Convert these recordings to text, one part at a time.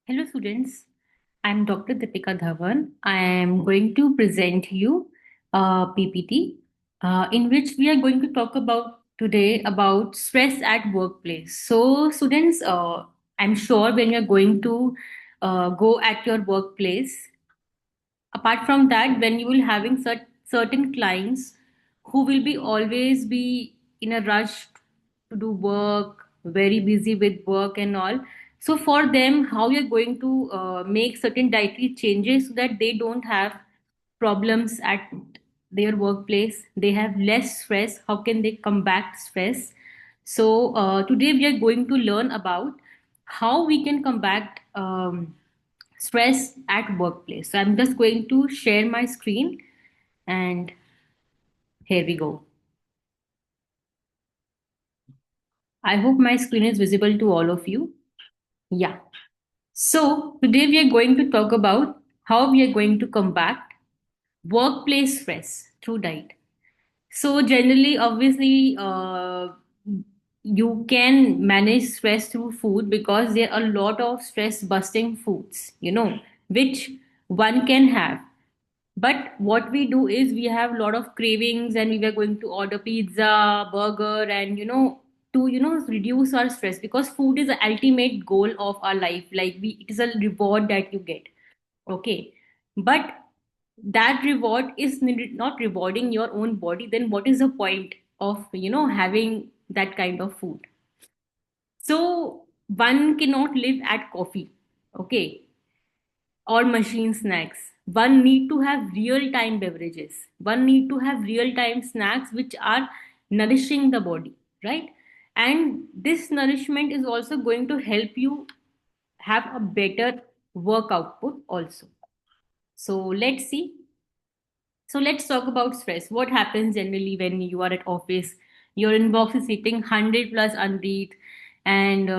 Hello, students. I'm Dr. Deepika Dhawan. I am going to present you a PPT in which we are going to talk about today about stress at workplace. So, students, I'm sure when you're going to go at your workplace, apart from that, when you will having certain clients who will be always be in a rush to do work, very busy with work and all. So for them, how you're going to make certain dietary changes so that they don't have problems at their workplace, they have less stress, how can they combat stress. So today we are going to learn about how we can combat stress at workplace. So I'm just going to share my screen, and here we go. I hope my screen is visible to all of you. Yeah. So today we are going to talk about how we are going to combat workplace stress through diet. So generally, obviously, you can manage stress through food because there are a lot of stress busting foods, which one can have. But what we do is we have a lot of cravings and we were going to order pizza, burger, and to reduce our stress because food is the ultimate goal of our life. Like it is a reward that you get. Okay. But that reward is not rewarding your own body, then what is the point of having that kind of food? So one cannot live at coffee. Okay, or machine snacks. One need to have real time beverages. One need to have real time snacks which are nourishing the body, right? And this nourishment is also going to help you have a better work output also. So let's see. So let's talk about stress. What happens generally when you are at office? Your inbox is hitting 100 plus unread, and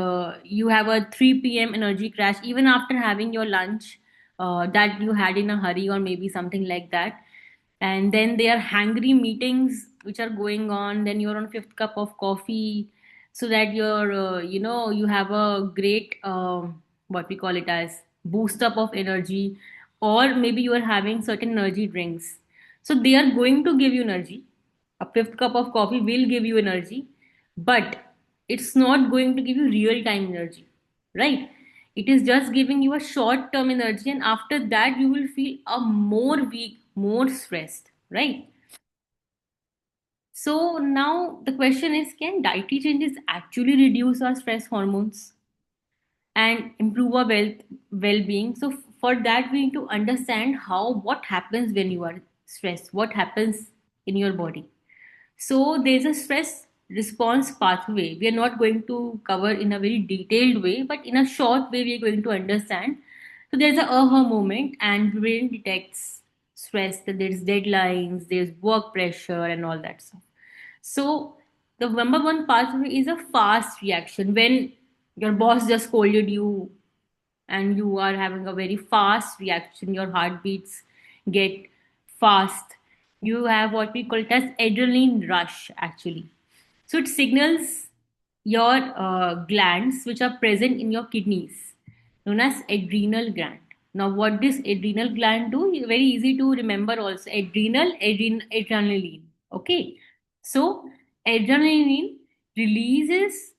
you have a 3 p.m. energy crash even after having your lunch that you had in a hurry or maybe something like that. And then there are hangry meetings which are going on. Then you're on fifth cup of coffee, so that you have a great what we call it as boost up of energy, or maybe you are having certain energy drinks, so they are going to give you energy. A fifth cup of coffee will give you energy, but it's not going to give you real time energy, right? It is just giving you a short term energy, and after that you will feel a more weak, more stressed, right? So now the question is, can dietary changes actually reduce our stress hormones and improve our well-being? So for that we need to understand how what happens when you are stressed, what happens in your body. So there's a stress response pathway. We are not going to cover in a very detailed way, but in a short way we are going to understand. So there's a aha moment, and brain detects stress, that there's deadlines, there's work pressure, and all that stuff. So the number one pathway is a fast reaction. When your boss just scolded you and you are having a very fast reaction, your heartbeats get fast. You have what we call it as adrenaline rush actually. So it signals your glands which are present in your kidneys, known as adrenal gland. Now, what does adrenal gland do? Very easy to remember also. Adrenaline. Okay. So, adrenaline releases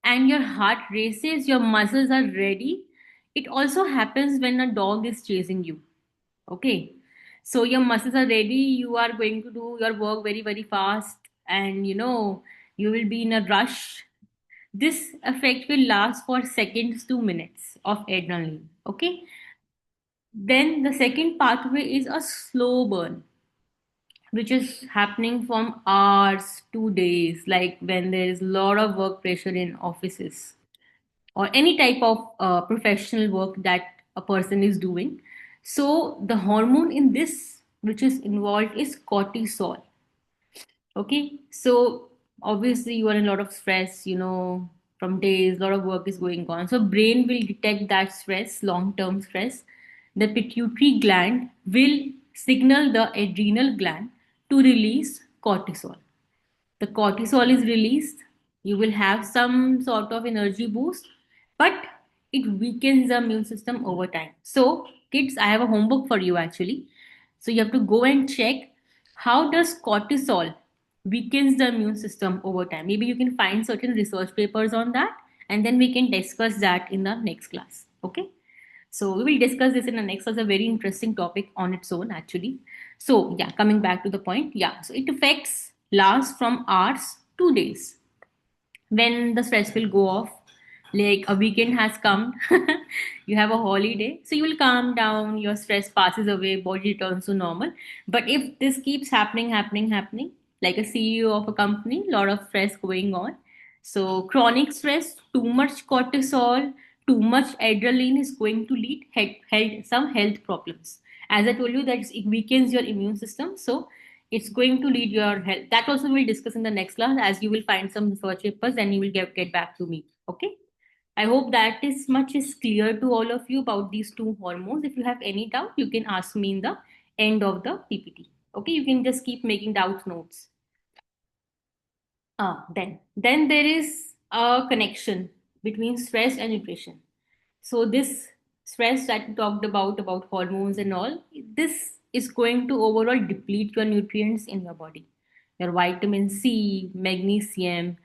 and your heart races, your muscles are ready. It also happens when a dog is chasing you. Okay. So your muscles are ready, you are going to do your work very, very fast, and you will be in a rush. This effect will last for seconds to minutes of adrenaline. Okay. Then the second pathway is a slow burn, which is happening from hours to days, like when there is a lot of work pressure in offices or any type of professional work that a person is doing. So the hormone in this which is involved is cortisol. Okay, so obviously you are in a lot of stress, from days, a lot of work is going on. So brain will detect that stress, long-term stress. The pituitary gland will signal the adrenal gland to release cortisol. The cortisol is released, you will have some sort of energy boost, but it weakens the immune system over time. So, kids, I have a homework for you actually. So you have to go and check how does cortisol weakens the immune system over time. Maybe you can find certain research papers on that, and then we can discuss that in the next class. Okay. So we will discuss this in the next class. A very interesting topic on its own, actually. So yeah, coming back to the point, yeah. So it affects lasts from hours to days. When the stress will go off, like a weekend has come, you have a holiday, so you will calm down, your stress passes away, body returns to normal. But if this keeps happening, like a CEO of a company, lot of stress going on, so chronic stress, too much cortisol, too much adrenaline is going to lead some health problems. As I told you, that it weakens your immune system, so it's going to lead your health. That also we'll discuss in the next class, as you will find some research papers and you will get back to me. Okay. I hope that is much is clear to all of you about these two hormones. If you have any doubt, you can ask me in the end of the PPT. Okay, you can just keep making doubt notes. Then there is a connection between stress and nutrition. So this stress that we talked about hormones and all, this is going to overall deplete your nutrients in your body. Your vitamin C, magnesium,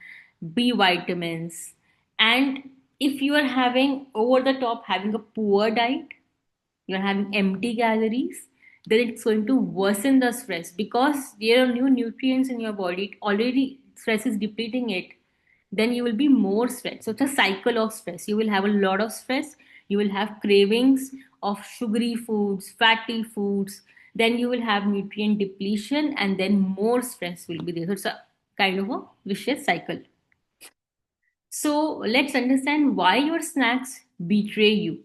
B vitamins. And if you are having over the top, having a poor diet, you're having empty calories, then it's going to worsen the stress because there are new nutrients in your body. It already stress is depleting it. Then you will be more stressed. So it's a cycle of stress. You will have a lot of stress. You will have cravings of sugary foods, fatty foods. Then you will have nutrient depletion, and then more stress will be there. So it's a kind of a vicious cycle. So let's understand why your snacks betray you.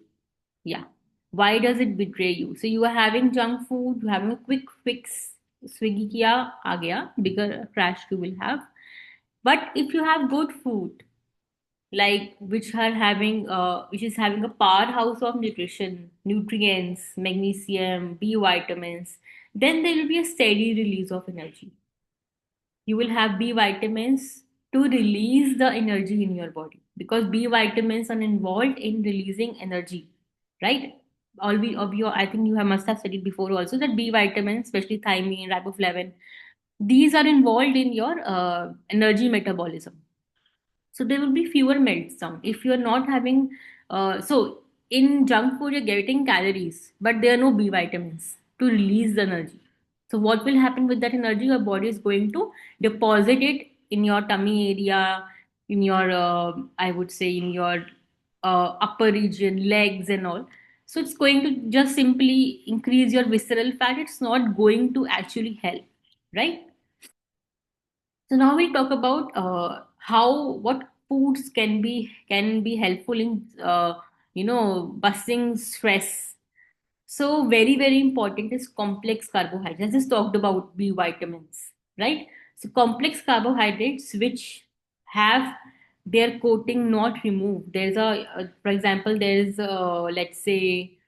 Yeah. Why does it betray you? So you are having junk food, you're having a quick fix, Swiggy kiya, aa gaya, bigger crash you will have. But if you have good food, like which is having a powerhouse of nutrition, nutrients, magnesium, B vitamins, then there will be a steady release of energy. You will have B vitamins to release the energy in your body because B vitamins are involved in releasing energy, right? Of your, I think you have must have studied before also that B vitamins, especially thiamine, riboflavin, these are involved in your energy metabolism. So there will be fewer meltdown if you're not having. So in junk food, you're getting calories, but there are no B vitamins to release the energy. So what will happen with that energy? Your body is going to deposit it in your tummy area, in your I would say in your upper region, legs and all. So it's going to just simply increase your visceral fat. It's not going to actually help, right? So now we'll talk about how what foods can be helpful in busting stress. So very important is complex carbohydrates. I just talked about B vitamins, right? So complex carbohydrates which have their coating not removed. For example, there is let's say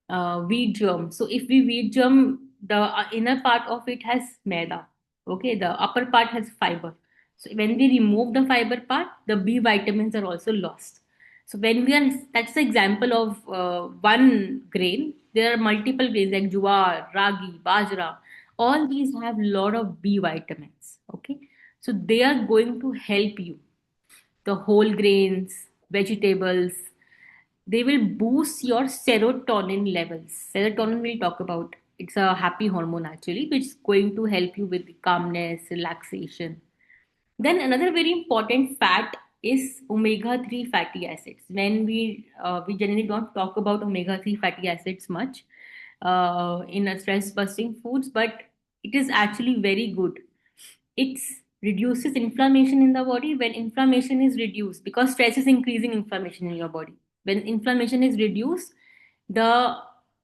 wheat germ. So if we wheat germ, the inner part of it has maida. Okay, the upper part has fiber. So when we remove the fiber part, the B vitamins are also lost. So that's the example of one grain. There are multiple grains like jowar, ragi, bajra. All these have lot of B vitamins. Okay, so they are going to help you. The whole grains, vegetables, they will boost your serotonin levels. Serotonin we'll talk about. It's a happy hormone actually, which is going to help you with calmness, relaxation. Then another very important fat is omega-3 fatty acids. When we generally don't talk about omega-3 fatty acids much in a stress busting foods, but it is actually very good. It reduces inflammation in the body. When inflammation is reduced, because stress is increasing inflammation in your body, when inflammation is reduced, the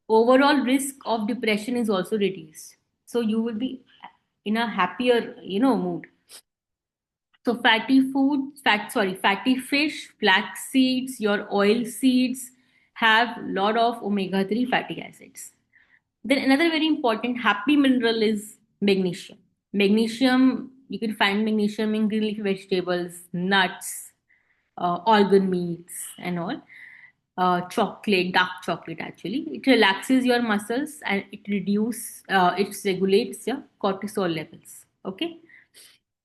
overall risk of depression is also reduced, so you will be in a happier mood. So fatty fish, flax seeds, your oil seeds have lot of omega-3 fatty acids. Then another very important happy mineral is magnesium. Magnesium, you can find magnesium in green leafy vegetables, nuts, organ meats, and all. chocolate, dark chocolate actually. It relaxes your muscles and it regulates your cortisol levels. Okay.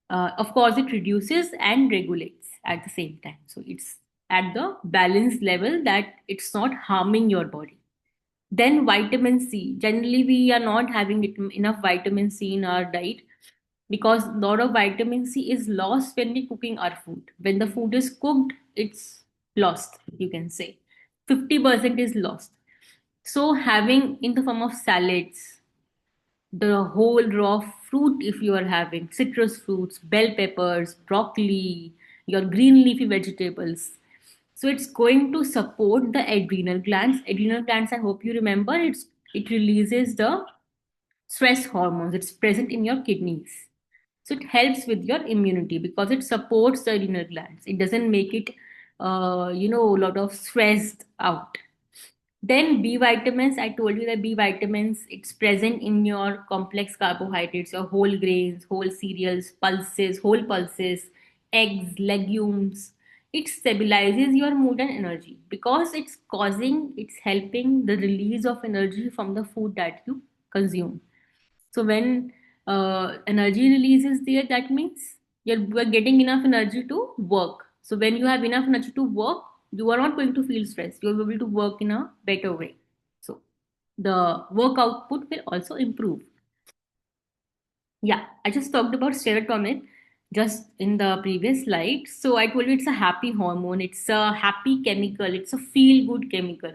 Of course, it reduces and regulates at the same time. So it's at the balanced level that it's not harming your body. Then vitamin C. Generally, we are not having enough vitamin C in our diet because a lot of vitamin C is lost when we're cooking our food. When the food is cooked, it's lost, you can say. 50% is lost. So having in the form of salads, the whole raw fruit if you are having citrus fruits, bell peppers, broccoli, your green leafy vegetables. So it's going to support the adrenal glands. Adrenal glands, I hope you remember, it releases the stress hormones. It's present in your kidneys. So it helps with your immunity because it supports the adrenal glands. It doesn't make it, a lot of stressed out. Then B vitamins, I told you that B vitamins, it's present in your complex carbohydrates, your whole grains, whole cereals, pulses, whole pulses, eggs, legumes. It stabilizes your mood and energy because it's helping the release of energy from the food that you consume. So when energy release is there, that means you are getting enough energy to work. So when you have enough energy to work, you are not going to feel stressed. You will be able to work in a better way. So the work output will also improve. Yeah, I just talked about serotonin just in the previous slide. So I told you it's a happy hormone, it's a happy chemical, it's a feel good chemical.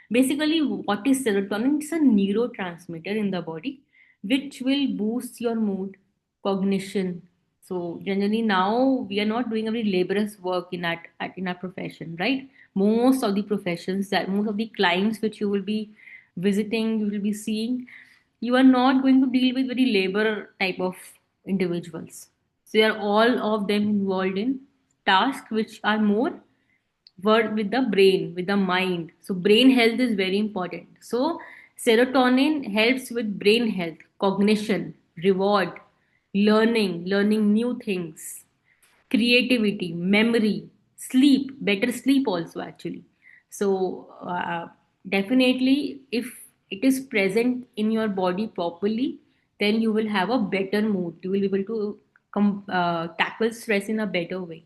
Basically, what is serotonin? It's a neurotransmitter in the body which will boost your mood, cognition. So generally now we are not doing a very laborious work in our profession, right? Most of the clients which you will be visiting, you will be seeing, you are not going to deal with very labor type of individuals. So they are all of them involved in tasks which are more work with the brain, with the mind. So brain health is very important. So serotonin helps with brain health, cognition, reward, learning new things, creativity, memory, sleep, better sleep also actually. So definitely, if it is present in your body properly, then you will have a better mood. You will be able to tackle stress in a better way.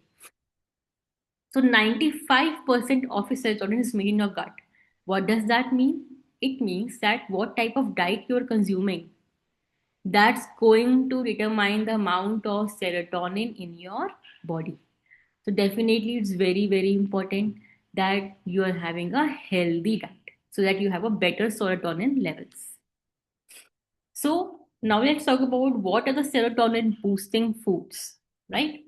So 95% of your serotonin is made in your gut. What does that mean? It means that what type of diet you are consuming, that's going to determine the amount of serotonin in your body. So definitely it's very, very important that you are having a healthy diet so that you have a better serotonin levels. So now let's talk about what are the serotonin boosting foods, right?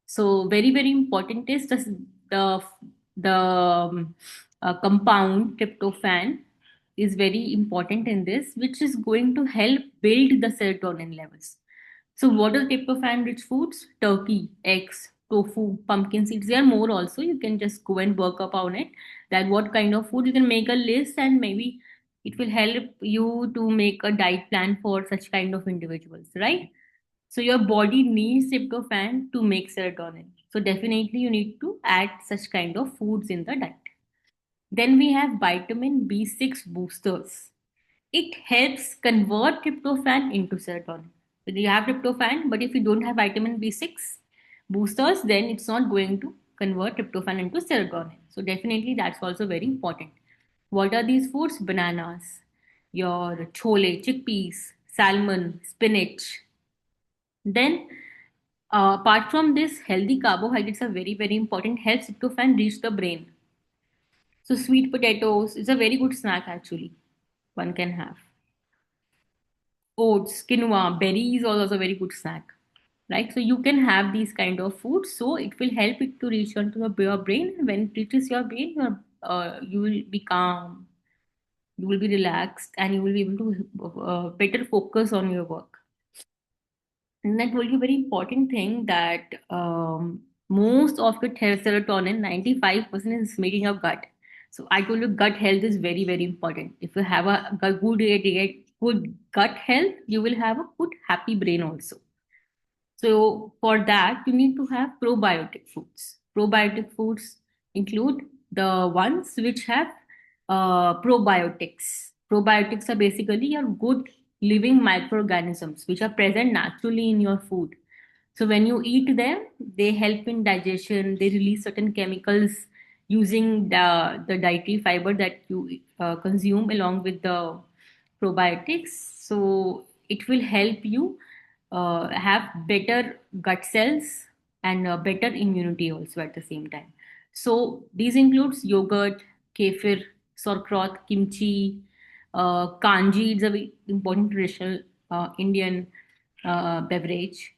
So very, very important is the, the compound tryptophan is very important in this, which is going to help build the serotonin levels. So, what are tryptophan rich foods? Turkey, eggs, tofu, pumpkin seeds. There are more also. You can just go and work up on it. That what kind of food you can make a list, and maybe it will help you to make a diet plan for such kind of individuals, right? So, your body needs tryptophan to make serotonin. So, definitely you need to add such kind of foods in the diet. Then we have vitamin B6 boosters. It helps convert tryptophan into serotonin. So you have tryptophan, but if you don't have vitamin B6 boosters, then it's not going to convert tryptophan into serotonin. So definitely that's also very important. What are these foods? Bananas, your chole, chickpeas, salmon, spinach. Then apart from this, healthy carbohydrates are very, very important. Helps tryptophan reach the brain. So sweet potatoes is a very good snack actually. One can have. Oats, quinoa, berries are also a very good snack, right? So you can have these kind of foods. So it will help it to reach onto your brain. And when it reaches your brain, you will be calm, you will be relaxed, and you will be able to better focus on your work. And I told you a very important thing that most of your serotonin, 95% is made in your gut. So I told you gut health is very, very important. If you have good gut health, you will have a good, happy brain also. So for that, you need to have probiotic foods. Probiotic foods include the ones which have probiotics. Probiotics are basically your good living microorganisms which are present naturally in your food. So when you eat them, they help in digestion. They release certain chemicals using the dietary fiber that you consume along with the probiotics. So it will help you have better gut cells and better immunity also at the same time. So these includes yogurt, kefir, sauerkraut, kimchi, kanji. It's a very important traditional Indian beverage.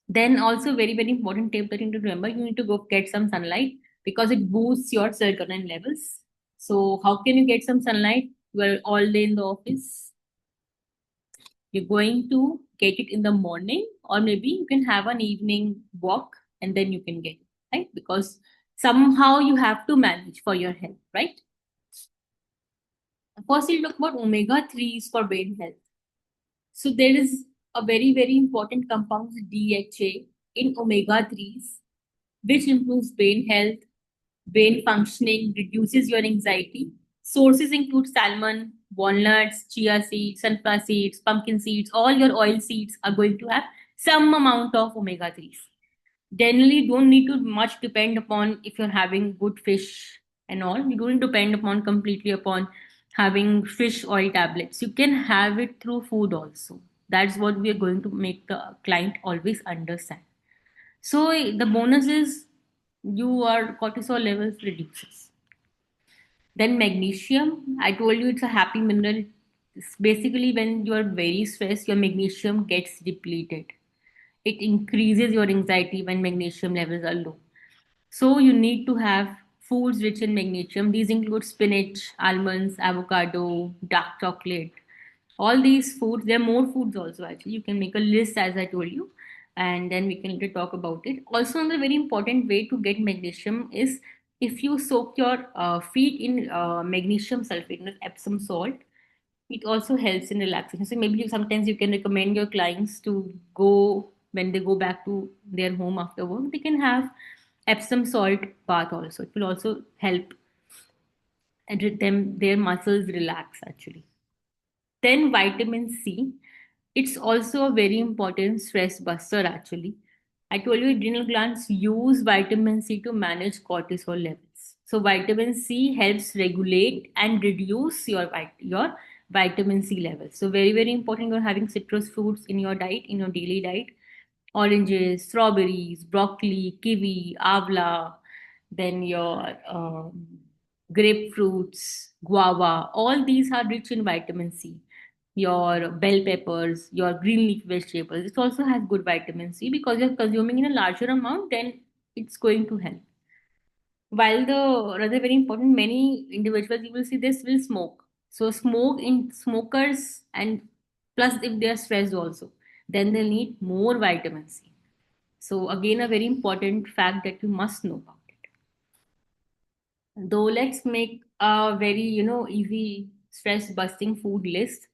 Then also very important tip that you need to remember, you need to go get some sunlight because it boosts your serotonin levels. So how can you get some sunlight? You are all day in the office. You're going to get it in the morning, or maybe you can have an evening walk and then you can get it, right? Because somehow you have to manage for your health, right? First, we'll talk about omega 3s for brain health. So there is a very important compound DHA in omega 3s which improves brain health, brain functioning, reduces your anxiety. Sources include salmon, walnuts, chia seeds, sunflower seeds, pumpkin seeds. All your oil seeds are going to have some amount of omega 3s. Generally, don't need to much depend upon if you're having good fish and all. You don't depend upon completely upon having fish oil tablets. You can have it through food also. That's what we are going to make the client always understand. So the bonus is your cortisol levels reduces. Then magnesium, I told you it's a happy mineral. It's basically when you are very stressed, your magnesium gets depleted. It increases your anxiety when magnesium levels are low. So you need to have foods rich in magnesium. These include spinach, almonds, avocado, dark chocolate. All these foods, there are more foods also actually. You can make a list as I told you, and then we can later talk about it. Also, another very important way to get magnesium is if you soak your feet in magnesium sulfate, Epsom salt. It also helps in relaxation. So maybe sometimes you can recommend your clients to go when they go back to their home after work. They can have Epsom salt bath also. It will also help and them their muscles relax actually. Then vitamin C. It's also a very important stress buster actually. I told you adrenal glands use vitamin C to manage cortisol levels. So vitamin C helps regulate and reduce your vitamin C levels. So very important you're having citrus fruits in your diet, in your daily diet. Oranges, strawberries, broccoli, kiwi, avla, then your grapefruits, guava, all these are rich in vitamin C. Your bell peppers, your green leaf vegetables, it also has good vitamin C because you're consuming in a larger amount, then it's going to help. While the rather very important, many individuals you will see this will smoke. So smoke in smokers and plus if they are stressed also, then they need more vitamin C. So again, a very important fact that you must know about it. Though let's make a very easy stress busting food list.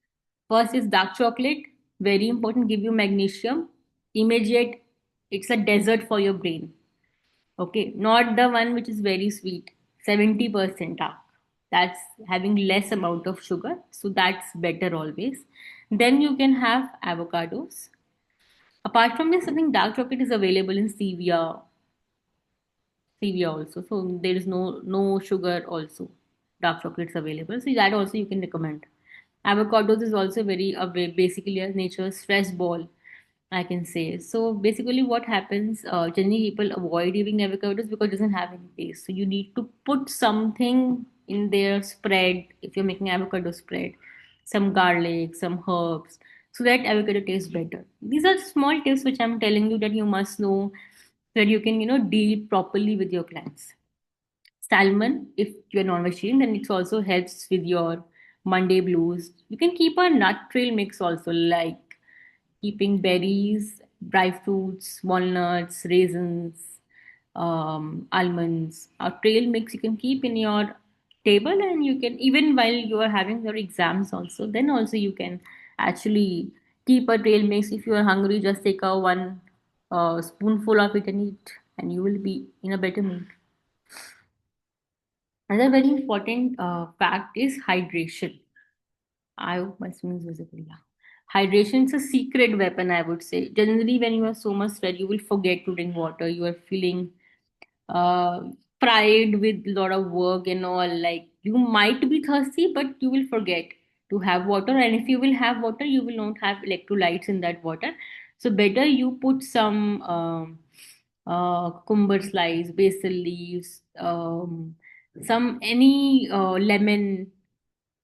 First is dark chocolate, very important, give you magnesium. Immediate, it's a dessert for your brain. Okay, not the one which is very sweet, 70% dark. That's having less amount of sugar, so that's better always. Then you can have avocados. Apart from this, I think dark chocolate is available in stevia also. So there is no sugar also. Dark chocolates available. So that also you can recommend. Avocados is also very basically a nature's stress ball, I can say. So basically, what happens? Generally, people avoid eating avocados because it doesn't have any taste. So you need to put something in their spread if you're making avocado spread, some garlic, some herbs, so that avocado tastes better. These are small tips which I'm telling you that you must know so that you can deal properly with your clients. Salmon, if you're non-vegetarian, then it also helps with your Monday blues. You can keep a nut trail mix also, like keeping berries, dry fruits, walnuts, raisins, almonds. A trail mix you can keep in your table, and you can even while you are having your exams also. Then also you can actually keep a trail mix. If you are hungry, just take a one spoonful of it and eat, and you will be in a better mood. Another very important fact is hydration. I hope my screen is visible. Yeah. Hydration is a secret weapon, I would say. Generally, when you are so much sweat, you will forget to drink water. You are feeling uh, pride with a lot of work and all. Like you might be thirsty, but you will forget to have water. And if you will have water, you will not have electrolytes in that water. So better you put some cucumber slice, basil leaves, some any lemon,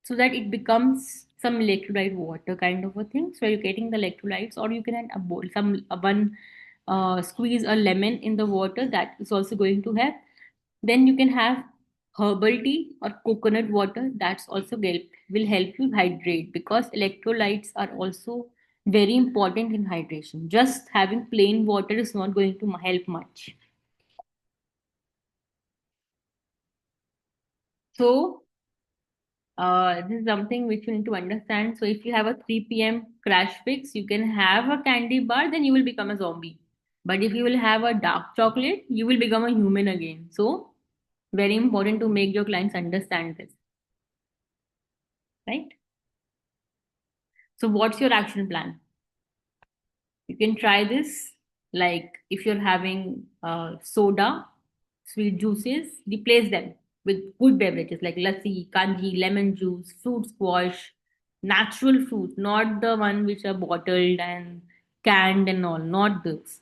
so that it becomes some electrolyte water kind of a thing. So you're getting the electrolytes, or you can add a bowl, some one squeeze a lemon in the water. That is also going to help. Then you can have herbal tea or coconut water. That's also will help you hydrate, because electrolytes are also very important in hydration. Just having plain water is not going to help much. So this is something which you need to understand. So if you have a 3 p.m. crash fix, you can have a candy bar, then you will become a zombie. But if you will have a dark chocolate, you will become a human again. So very important to make your clients understand this, right? So what's your action plan? You can try this. Like if you're having soda, sweet juices, replace them with good beverages like lassi, kanji, lemon juice, fruit squash, natural fruit, not the one which are bottled and canned and all, not those.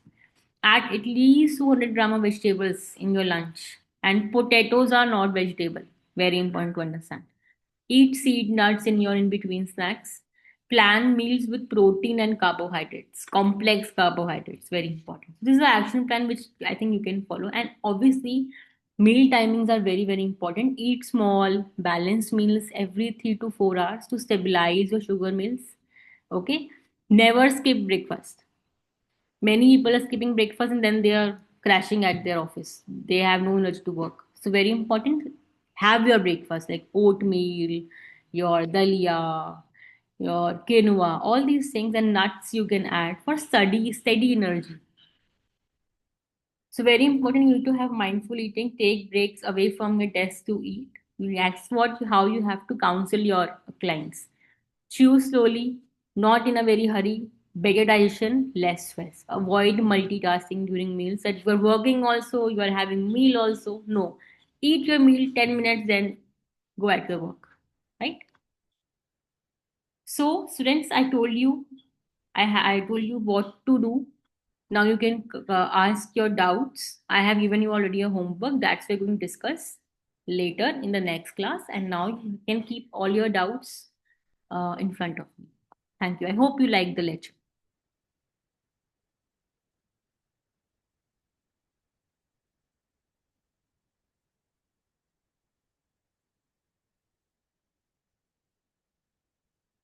Add at least 200 gram of vegetables in your lunch. And potatoes are not vegetable. Very important to understand. Eat seed nuts in your in between snacks. Plan meals with protein and carbohydrates, complex carbohydrates, very important. This is the action plan which I think you can follow. And obviously, meal timings are very, very important. Eat small, balanced meals every 3 to 4 hours to stabilize your sugar meals. Okay. Never skip breakfast. Many people are skipping breakfast and then they are crashing at their office. They have no energy to work. So very important. Have your breakfast like oatmeal, your dalia, your quinoa, all these things and nuts you can add for steady energy. So very important, you need to have mindful eating. Take breaks away from your desk to eat. That's what how you have to counsel your clients. Chew slowly, not in a very hurry. Better digestion, less stress. Avoid multitasking during meals. That you are working also, you are having meal also. No. Eat your meal 10 minutes, then go at your work. Right? So, students, I told you, I told you what to do. Now you can ask your doubts. I have given you already a homework. That's we're going to discuss later in the next class. And now you can keep all your doubts in front of me. Thank you. I hope you like the lecture.